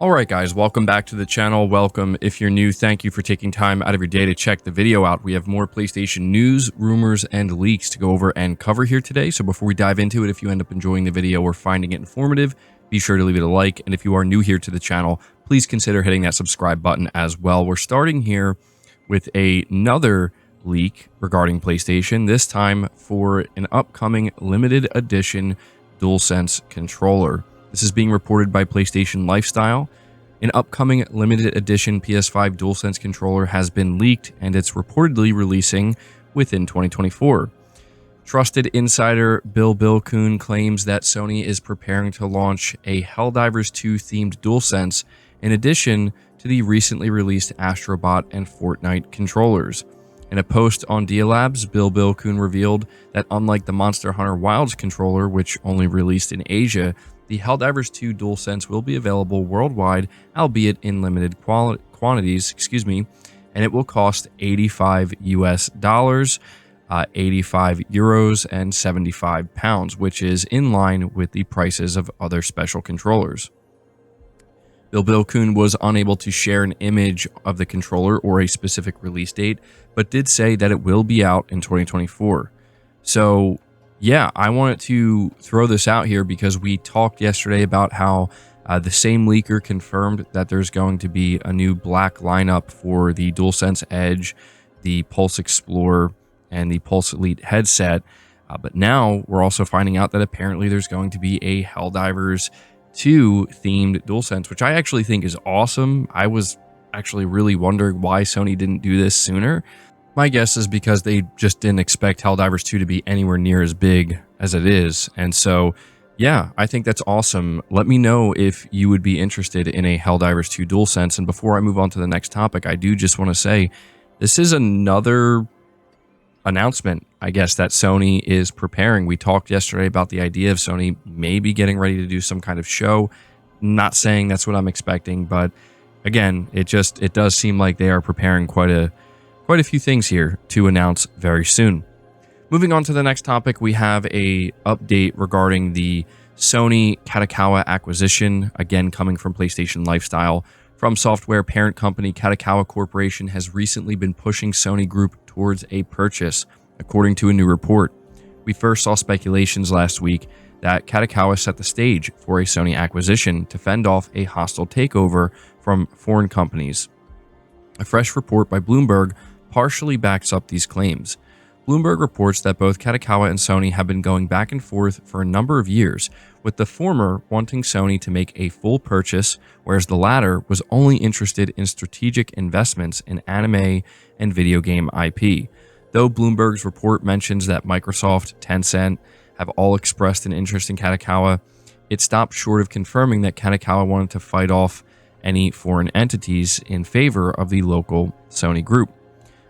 Alright guys, welcome back to the channel. Welcome if you're new. Thank you for taking time out of your day to check the video out. We have more PlayStation news, rumors, and leaks to go over and cover here today. So before we dive into it, if you end up enjoying the video or finding it informative, be sure to leave it a like. And if you are new here to the channel, please consider hitting that subscribe button as well. We're starting here with another leak regarding PlayStation, this time for an upcoming limited edition DualSense controller. This is being reported by PlayStation Lifestyle. An upcoming limited edition PS5 DualSense controller has been leaked, and it's reportedly releasing within 2024. Trusted insider Bill Kuhn claims that Sony is preparing to launch a Helldivers 2 themed DualSense in addition to the recently released Astrobot and Fortnite controllers. In a post on Dialabs, Bill Kuhn revealed that unlike the Monster Hunter Wilds controller, which only released in Asia, the Helldivers 2 DualSense will be available worldwide, albeit in limited quantities, and it will cost $85 US, 85 euros, and 75 pounds, which is in line with the prices of other special controllers. Bill Kuhn was unable to share an image of the controller or a specific release date, but did say that it will be out in 2024. So yeah, I wanted to throw this out here because we talked yesterday about how the same leaker confirmed that there's going to be a new black lineup for the DualSense Edge, the Pulse Explorer, and the Pulse Elite headset. But now we're also finding out that apparently there's going to be a Helldivers 2 themed DualSense, which I actually think is awesome. I was actually really wondering why Sony didn't do this sooner. My guess is because they just didn't expect Helldivers 2 to be anywhere near as big as it is. And so, yeah, I think that's awesome. Let me know if you would be interested in a Helldivers 2 DualSense. And before I move on to the next topic, I do just want to say this is another announcement, I guess, that Sony is preparing. We talked yesterday about the idea of Sony maybe getting ready to do some kind of show. Not saying that's what I'm expecting, but again, it does seem like they are preparing quite a few things here to announce very soon. Moving on to the next topic, we have a update regarding the Sony Kadokawa acquisition, again coming from PlayStation Lifestyle. From software parent company Kadokawa Corporation has recently been pushing Sony Group towards a purchase, according to a new report. We first saw speculations last week that Kadokawa set the stage for a Sony acquisition to fend off a hostile takeover from foreign companies. A fresh report by Bloomberg partially backs up these claims. Bloomberg reports that both Kadokawa and Sony have been going back and forth for a number of years, with the former wanting Sony to make a full purchase, whereas the latter was only interested in strategic investments in anime and video game IP. Though Bloomberg's report mentions that Microsoft, Tencent have all expressed an interest in Kadokawa, it stopped short of confirming that Kadokawa wanted to fight off any foreign entities in favor of the local Sony Group.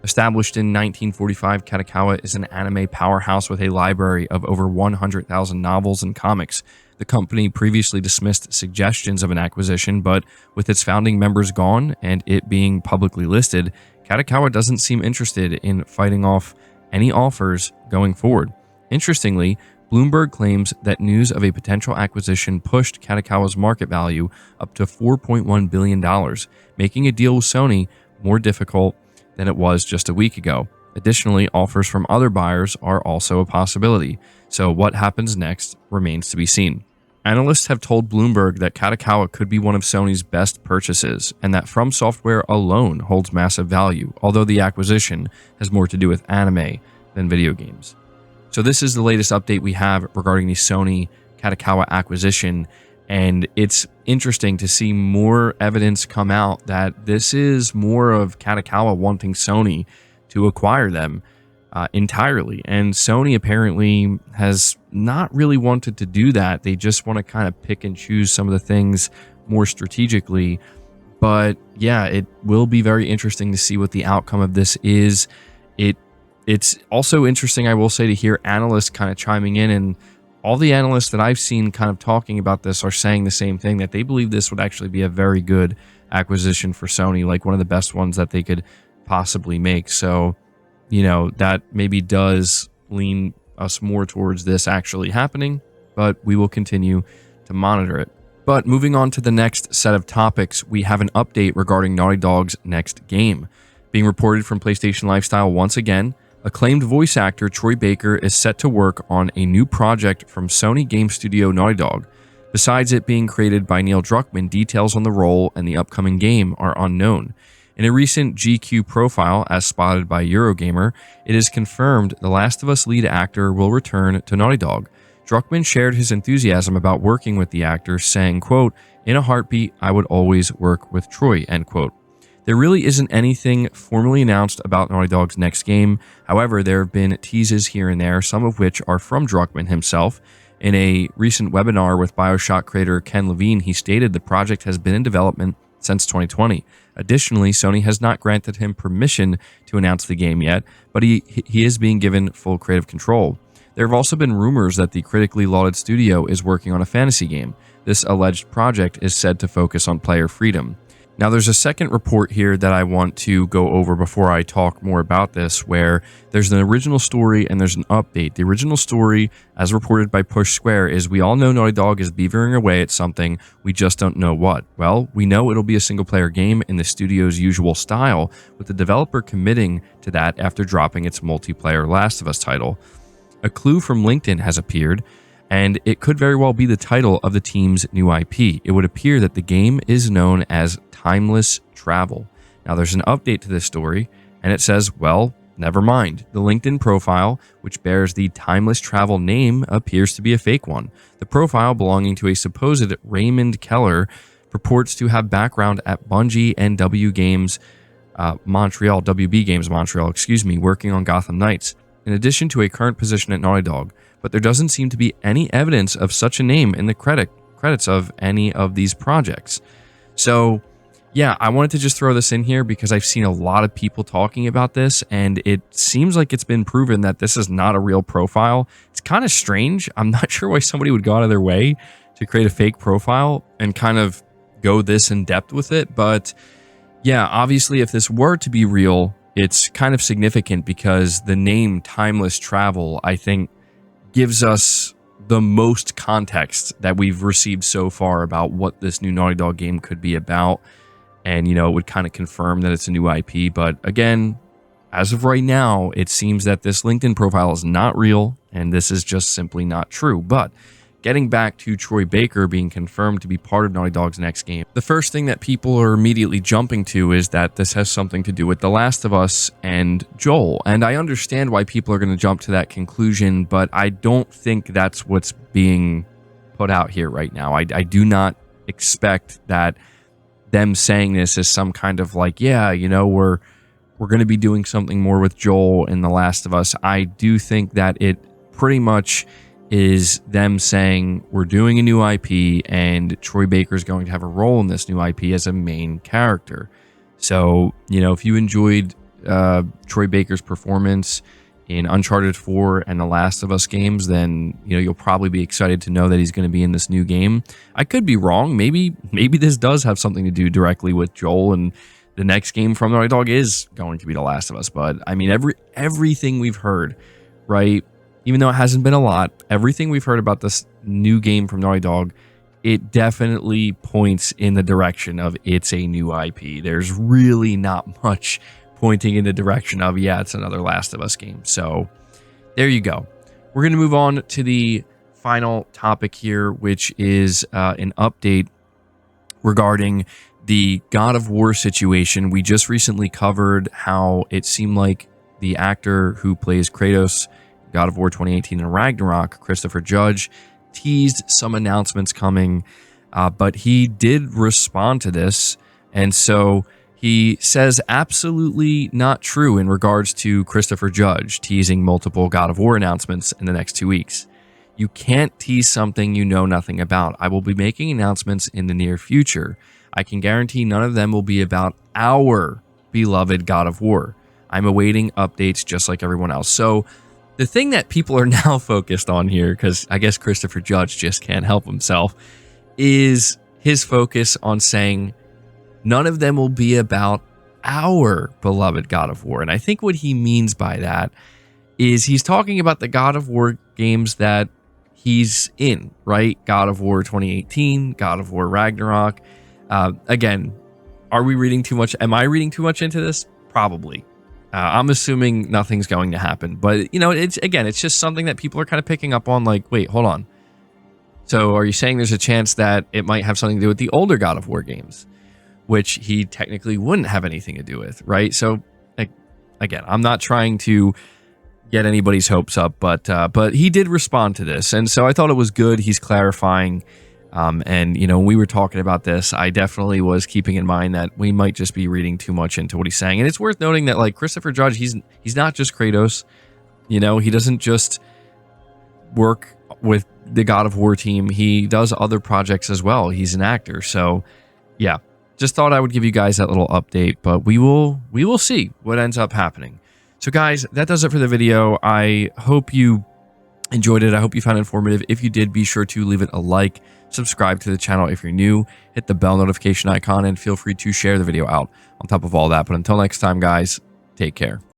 Established in 1945, Kadokawa is an anime powerhouse with a library of over 100,000 novels and comics. The company previously dismissed suggestions of an acquisition, but with its founding members gone and it being publicly listed, Kadokawa doesn't seem interested in fighting off any offers going forward. Interestingly, Bloomberg claims that news of a potential acquisition pushed Kadokawa's market value up to $4.1 billion, making a deal with Sony more difficult than it was just a week ago. Additionally, offers from other buyers are also a possibility, so what happens next remains to be seen. Analysts have told Bloomberg that Kadokawa could be one of Sony's best purchases, and that From Software alone holds massive value, although the acquisition has more to do with anime than video games. So this is the latest update we have regarding the Sony Kadokawa acquisition, and it's interesting to see more evidence come out that this is more of Kadokawa wanting Sony to acquire them entirely. And Sony apparently has not really wanted to do that. They just want to kind of pick and choose some of the things more strategically. But yeah, it will be very interesting to see what the outcome of this is. It's also interesting, I will say, to hear analysts kind of chiming in, and all the analysts that I've seen kind of talking about this are saying the same thing, that they believe this would actually be a very good acquisition for Sony, like one of the best ones that they could possibly make. So, you know, that maybe does lean us more towards this actually happening, but we will continue to monitor it. But moving on to the next set of topics, we have an update regarding Naughty Dog's next game. Being reported from PlayStation Lifestyle once again, acclaimed voice actor Troy Baker is set to work on a new project from Sony game studio Naughty Dog. Besides it being created by Neil Druckmann, details on the role and the upcoming game are unknown. In a recent GQ profile, as spotted by Eurogamer, it is confirmed The Last of Us lead actor will return to Naughty Dog. Druckmann shared his enthusiasm about working with the actor, saying, quote, "In a heartbeat, I would always work with Troy," end quote. There really isn't anything formally announced about Naughty Dog's next game. However, there have been teases here and there, some of which are from Druckmann himself. In a recent webinar with BioShock creator Ken Levine, he stated the project has been in development since 2020. Additionally, Sony has not granted him permission to announce the game yet, but he is being given full creative control. There have also been rumors that the critically lauded studio is working on a fantasy game. This alleged project is said to focus on player freedom. Now, there's a second report here that I want to go over before I talk more about this, where there's an original story and there's an update. The original story, as reported by Push Square, is we all know Naughty Dog is beavering away at something, we just don't know what. Well, we know it'll be a single-player game in the studio's usual style, with the developer committing to that after dropping its multiplayer Last of Us title. A clue from LinkedIn has appeared, and it could very well be the title of the team's new IP. It would appear that the game is known as Timeless Travel. Now, there's an update to this story, and it says, well, never mind. The LinkedIn profile, which bears the Timeless Travel name, appears to be a fake one. The profile, belonging to a supposed Raymond Keller, purports to have background at Bungie and WB Games Montreal, working on Gotham Knights, in addition to a current position at Naughty Dog. But there doesn't seem to be any evidence of such a name in the credits of any of these projects. So, yeah, I wanted to just throw this in here because I've seen a lot of people talking about this, and it seems like it's been proven that this is not a real profile. It's kind of strange. I'm not sure why somebody would go out of their way to create a fake profile and kind of go this in depth with it. But yeah, obviously, if this were to be real, it's kind of significant because the name Timeless Travel, I think, gives us the most context that we've received so far about what this new Naughty Dog game could be about. And, you know, it would kind of confirm that it's a new IP. But again, as of right now, it seems that this LinkedIn profile is not real, and this is just simply not true. But getting back to Troy Baker being confirmed to be part of Naughty Dog's next game, the first thing that people are immediately jumping to is that this has something to do with The Last of Us and Joel. And I understand why people are going to jump to that conclusion, but I don't think that's what's being put out here right now. I do not expect that them saying this is some kind of like, yeah, you know, we're going to be doing something more with Joel in The Last of Us. I do think that it pretty much is them saying we're doing a new IP and Troy Baker is going to have a role in this new IP as a main character. So, you know, if you enjoyed Troy Baker's performance in Uncharted 4 and The Last of Us games, then, you know, you'll probably be excited to know that he's going to be in this new game. I could be wrong. Maybe this does have something to do directly with Joel, and the next game from Naughty Dog is going to be The Last of Us. But I mean, everything we've heard, right? Even though it hasn't been a lot, everything we've heard about this new game from Naughty Dog, it definitely points in the direction of it's a new IP. There's really not much pointing in the direction of, yeah, it's another Last of Us game. So there you go. We're going to move on to the final topic here, which is an update regarding the God of War situation. We just recently covered how it seemed like the actor who plays Kratos, God of War 2018 and Ragnarok, Christopher Judge, teased some announcements coming, but he did respond to this. And so he says absolutely not true in regards to Christopher Judge teasing multiple God of War announcements in the next 2 weeks. You can't tease something you know nothing about. I will be making announcements in the near future. I can guarantee none of them will be about our beloved God of War. I'm awaiting updates just like everyone else. So the thing that people are now focused on here, because I guess Christopher Judge just can't help himself, is his focus on saying none of them will be about our beloved God of War. And I think what he means by that is he's talking about the God of War games that he's in, right? God of War 2018, God of War Ragnarok. Again, are we reading too much? Am I reading too much into this? Probably. I'm assuming nothing's going to happen, but you know, it's just something that people are kind of picking up on. Like, wait, hold on. So, are you saying there's a chance that it might have something to do with the older God of War games, which he technically wouldn't have anything to do with, right? So, like, again, I'm not trying to get anybody's hopes up, but he did respond to this, and so I thought it was good. He's clarifying. And you know, when we were talking about this, I definitely was keeping in mind that we might just be reading too much into what he's saying. And it's worth noting that, like, Christopher Judge, he's not just Kratos. You know, he doesn't just work with the God of War team. He does other projects as well. He's an actor. So yeah, just thought I would give you guys that little update, but we will see what ends up happening. So guys, that does it for the video. I hope you enjoyed it. I hope you found it informative. If you did, be sure to leave it a like, subscribe to the channel if you're new, hit the bell notification icon, and feel free to share the video out on top of all that. But until next time, guys, take care.